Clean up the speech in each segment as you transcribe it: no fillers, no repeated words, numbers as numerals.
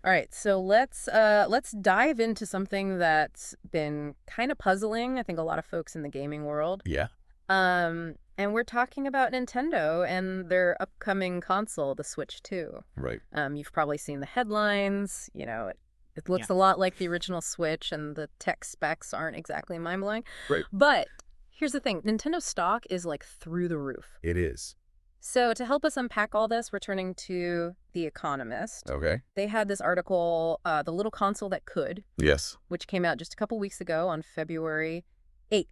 All right, so let's dive into something that's been kind of puzzling, I think a lot of folks in the gaming world. Yeah. And we're talking about Nintendo and their upcoming console, the Switch 2. Right. You've probably seen the headlines. It looks a lot like the original Switch, and the tech specs aren't exactly mind-blowing. Right. But here's the thing. Nintendo stock is like through the roof. It is. So to help us unpack all this, we're turning to The Economist. Okay. They had this article, The Little Console That Could, Yes. which came out just a couple weeks ago on February 8th.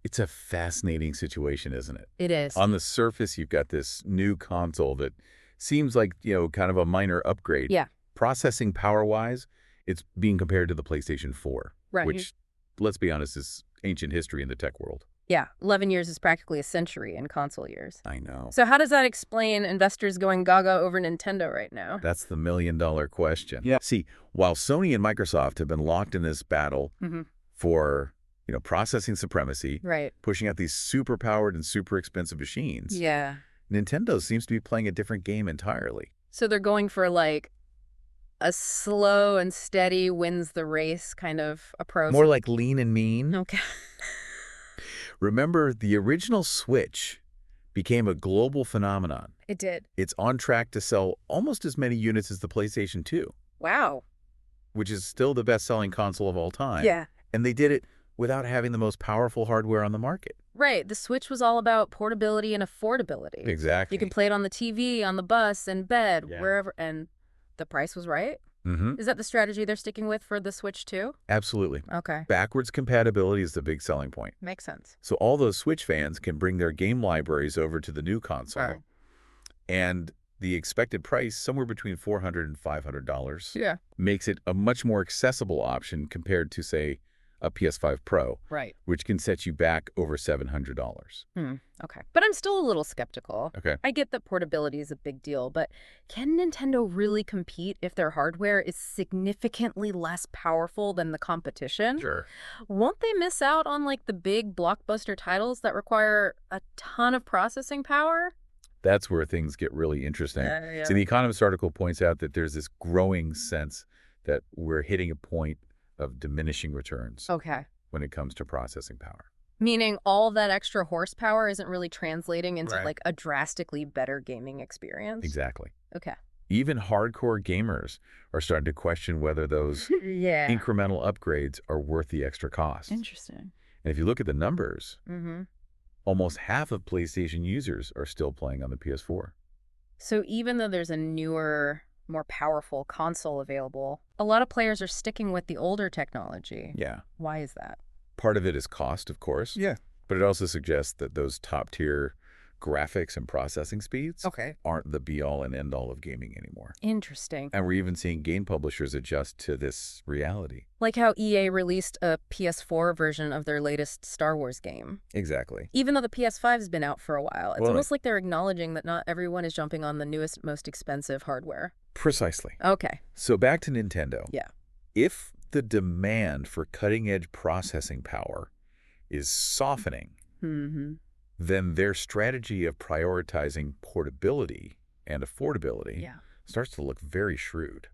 It's a fascinating situation, isn't it? It is. On the surface, you've got this new console that seems like, kind of a minor upgrade. Yeah. Processing power-wise, it's being compared to the PlayStation 4, Right. which, let's be honest, is ancient history in the tech world. Yeah, 11 years is practically a century in console years. I know. So how does that explain investors going gaga over Nintendo right now? That's the million-dollar question. Yeah. See, while Sony and Microsoft have been locked in this battle for, processing supremacy, Right. pushing out these super-powered and super expensive machines, Yeah. Nintendo seems to be playing a different game entirely. So they're going for like a slow and steady wins the race kind of approach. More like lean and mean. Okay. Remember, the original Switch became a global phenomenon. It did. It's on track to sell almost as many units as the PlayStation 2, Wow. which is still the best-selling console of all time. Yeah. And they did it without having the most powerful hardware on the market. Right. The Switch was all about portability and affordability. Exactly. You can play it on the TV, on the bus, in bed, Yeah. wherever, and the price was right. Mm-hmm. Is that the strategy they're sticking with for the Switch 2? Absolutely. Okay. Backwards compatibility is the big selling point. Makes sense. So all those Switch fans can bring their game libraries over to the new console. Right. And the expected price, somewhere between $400 and $500, Yeah. makes it a much more accessible option compared to, say, a PS5 Pro, Right. which can set you back over $700. Okay. But I'm still a little skeptical. Okay. I get that portability is a big deal, but can Nintendo really compete if their hardware is significantly less powerful than the competition? Sure. Won't they miss out on like the big blockbuster titles that require a ton of processing power? That's where things get really interesting. Yeah. See, the Economist article points out that there's this growing sense that we're hitting a point of diminishing returns Okay. when it comes to processing power. Meaning all that extra horsepower isn't really translating into Right. like a drastically better gaming experience? Exactly. Okay. Even hardcore gamers are starting to question whether those Yeah. incremental upgrades are worth the extra cost. Interesting. And if you look at the numbers, Mm-hmm. almost half of PlayStation users are still playing on the PS4. So even though there's a newer, more powerful console available, a lot of players are sticking with the older technology. Yeah. Why is that? Part of it is cost, of course. Yeah. But it also suggests that those top-tier graphics and processing speeds Okay. aren't the be-all and end-all of gaming anymore. Interesting. And we're even seeing game publishers adjust to this reality. Like how EA released a PS4 version of their latest Star Wars game. Exactly. Even though the PS5's been out for a while, it's Well, almost like they're acknowledging that not everyone is jumping on the newest, most expensive hardware. Precisely. Okay. So back to Nintendo. Yeah. If the demand for cutting-edge processing power is softening, Mm-hmm. then their strategy of prioritizing portability and affordability Yeah. starts to look very shrewd.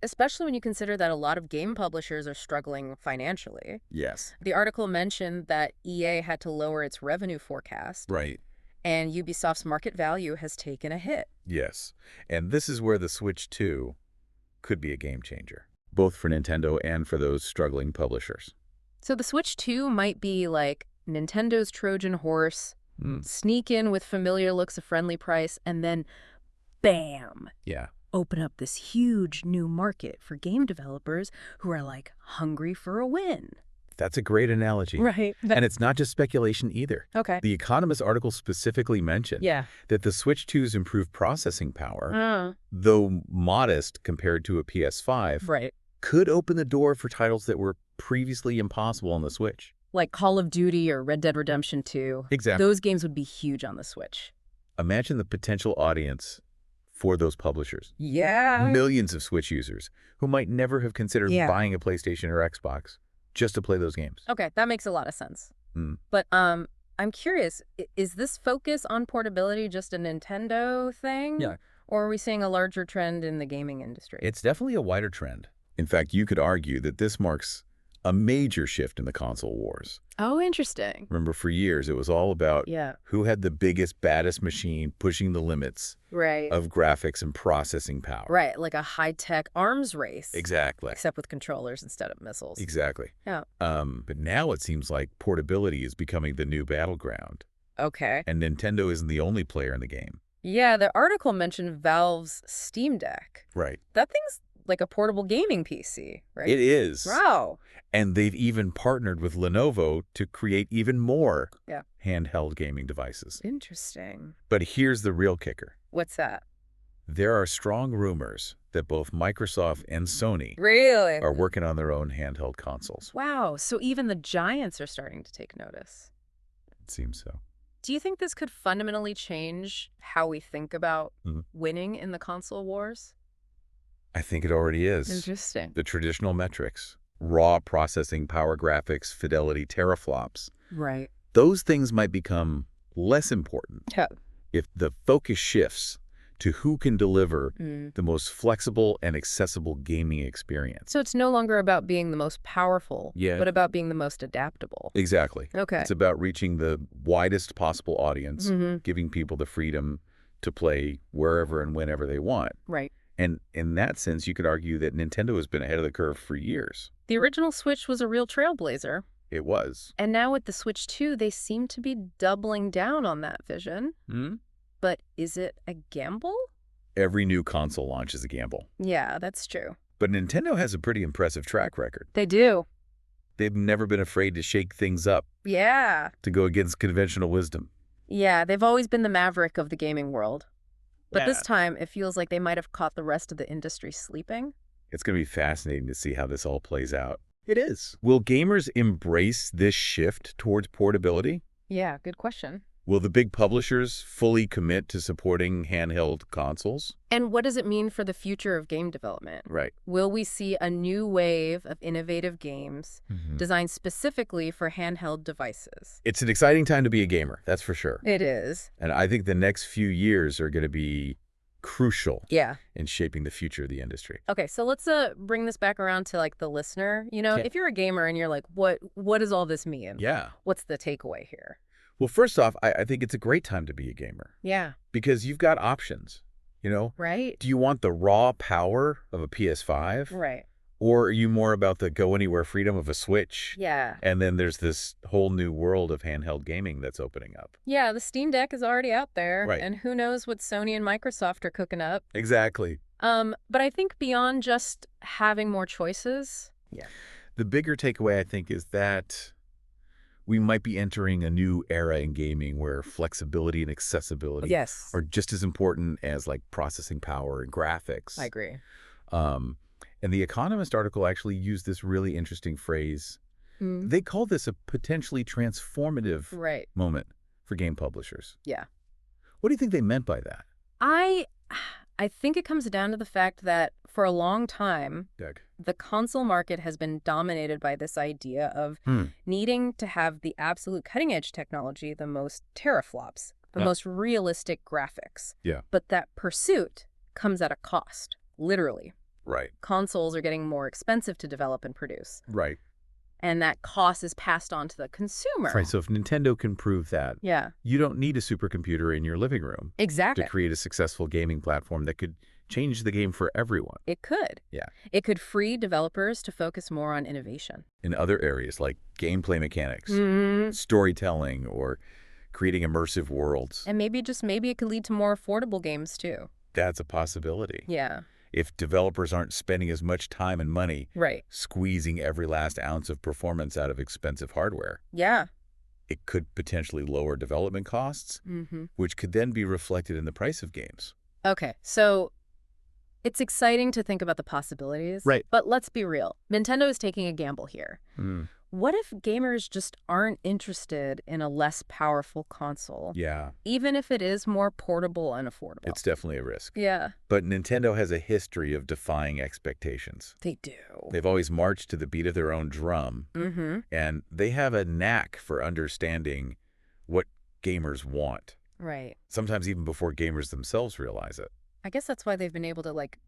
Especially when you consider that a lot of game publishers are struggling financially. Yes. The article mentioned that EA had to lower its revenue forecast, Right. and Ubisoft's market value has taken a hit. Yes. And this is where the Switch 2 could be a game changer, both for Nintendo and for those struggling publishers. So the Switch 2 might be like Nintendo's Trojan horse, sneak in with familiar looks, a friendly price, and then bam, Yeah. open up this huge new market for game developers who are like hungry for a win. That's a great analogy. Right. And it's not just speculation either. Okay. The Economist article specifically mentioned Yeah. that the Switch 2's improved processing power, though modest compared to a PS5, Right. could open the door for titles that were previously impossible on the Switch. Like Call of Duty or Red Dead Redemption 2. Exactly. Those games would be huge on the Switch. Imagine the potential audience for those publishers. Yeah. Millions of Switch users who might never have considered Yeah. buying a PlayStation or Xbox just to play those games. Okay, that makes a lot of sense. Mm. But I'm curious, is this focus on portability just a Nintendo thing? Yeah. Or are we seeing a larger trend in the gaming industry? It's definitely a wider trend. In fact, you could argue that this marks a major shift in the console wars. Oh, interesting. Remember, for years, it was all about Yeah. who had the biggest, baddest machine pushing the limits Right. of graphics and processing power. Right, like a high-tech arms race. Exactly. Except with controllers instead of missiles. Exactly. Yeah. But now it seems like portability is becoming the new battleground. Okay. And Nintendo isn't the only player in the game. Yeah, the article mentioned Valve's Steam Deck. Right. That thing's like a portable gaming PC, right? It is. Wow. And they've even partnered with Lenovo to create even more handheld gaming devices. Interesting. But here's the real kicker. What's that? There are strong rumors that both Microsoft and Sony Really? are working on their own handheld consoles. Wow, so even the giants are starting to take notice. It seems so. Do you think this could fundamentally change how we think about winning in the console wars? I think it already is. Interesting. The traditional metrics, raw processing power graphics, fidelity, teraflops, Right. those things might become less important Yeah. if the focus shifts to who can deliver the most flexible and accessible gaming experience. So it's no longer about being the most powerful, but about being the most adaptable. Exactly. Okay. It's about reaching the widest possible audience, giving people the freedom to play wherever and whenever they want. Right. And in that sense, you could argue that Nintendo has been ahead of the curve for years. The original Switch was a real trailblazer. It was. And now with the Switch 2, they seem to be doubling down on that vision. But is it a gamble? Every new console launch is a gamble. Yeah, that's true. But Nintendo has a pretty impressive track record. They do. They've never been afraid to shake things up, Yeah. to go against conventional wisdom. Yeah, they've always been the maverick of the gaming world. But Yeah. this time, it feels like they might have caught the rest of the industry sleeping. It's going to be fascinating to see how this all plays out. It is. Will gamers embrace this shift towards portability? Yeah, good question. Will the big publishers fully commit to supporting handheld consoles? And what does it mean for the future of game development? Right. Will we see a new wave of innovative games designed specifically for handheld devices? It's an exciting time to be a gamer, that's for sure. It is. And I think the next few years are going to be crucial Yeah. in shaping the future of the industry. Okay, so let's bring this back around to like the listener. You know, if you're a gamer and you're like, what does all this mean? Yeah. What's the takeaway here? Well, first off, I think it's a great time to be a gamer Yeah. because you've got options, you know? Right? Do you want the raw power of a PS5? Right. Or are you more about the go-anywhere freedom of a Switch? Yeah. And then there's this whole new world of handheld gaming that's opening up. Yeah, the Steam Deck is already out there. Right. And who knows what Sony and Microsoft are cooking up. Exactly. But I think beyond just having more choices. Yeah. The bigger takeaway, I think, is that we might be entering a new era in gaming where flexibility and accessibility are just as important as like processing power and graphics. I agree. And the Economist article actually used this really interesting phrase. They call this a potentially transformative moment for game publishers. Yeah. What do you think they meant by that? I think it comes down to the fact that for a long time, Doug. the console market has been dominated by this idea of needing to have the absolute cutting-edge technology, the most teraflops, the most realistic graphics. Yeah. But that pursuit comes at a cost, literally. Right. Consoles are getting more expensive to develop and produce. Right. And that cost is passed on to the consumer. Right. So if Nintendo can prove that, you don't need a supercomputer in your living room Exactly. to create a successful gaming platform that could change the game for everyone. It could. Yeah. It could free developers to focus more on innovation. In other areas like gameplay mechanics, storytelling, or creating immersive worlds. And maybe it could lead to more affordable games too. That's a possibility. Yeah. If developers aren't spending as much time and money squeezing every last ounce of performance out of expensive hardware. Yeah. It could potentially lower development costs, which could then be reflected in the price of games. Okay, so it's exciting to think about the possibilities. Right. But let's be real. Nintendo is taking a gamble here. What if gamers just aren't interested in a less powerful console? Yeah. Even if it is more portable and affordable. It's definitely a risk. Yeah. But Nintendo has a history of defying expectations. They do. They've always marched to the beat of their own drum. And they have a knack for understanding what gamers want. Right. Sometimes even before gamers themselves realize it. I guess that's why they've been able to, like,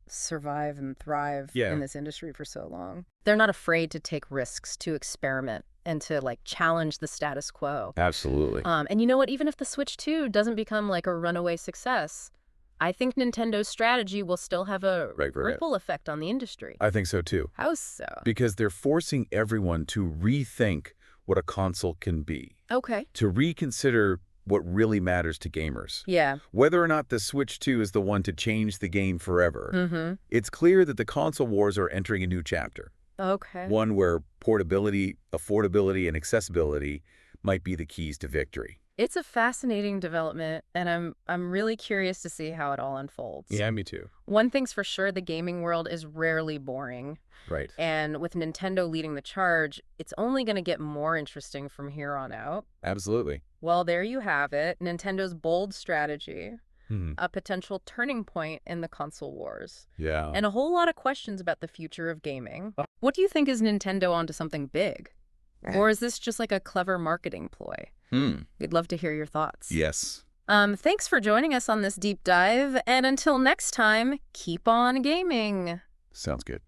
survive and thrive in this industry for so long. They're not afraid to take risks, to experiment, and to, like, challenge the status quo. Absolutely. And you know what? Even if the Switch 2 doesn't become, like, a runaway success, I think Nintendo's strategy will still have a ripple effect on the industry. I think so, too. How so? Because they're forcing everyone to rethink what a console can be. Okay. To reconsider what really matters to gamers. Yeah. Whether or not the Switch 2 is the one to change the game forever, it's clear that the console wars are entering a new chapter. Okay. One where portability, affordability, and accessibility might be the keys to victory. It's a fascinating development, and I'm really curious to see how it all unfolds. Yeah, me too. One thing's for sure, the gaming world is rarely boring. Right. And with Nintendo leading the charge, it's only going to get more interesting from here on out. Absolutely. Well, there you have it. Nintendo's bold strategy, a potential turning point in the console wars. Yeah. And a whole lot of questions about the future of gaming. What do you think, is Nintendo onto something big? Or is this just like a clever marketing ploy? We'd love to hear your thoughts. Yes. Thanks for joining us on this deep dive. And until next time, keep on gaming. Sounds good.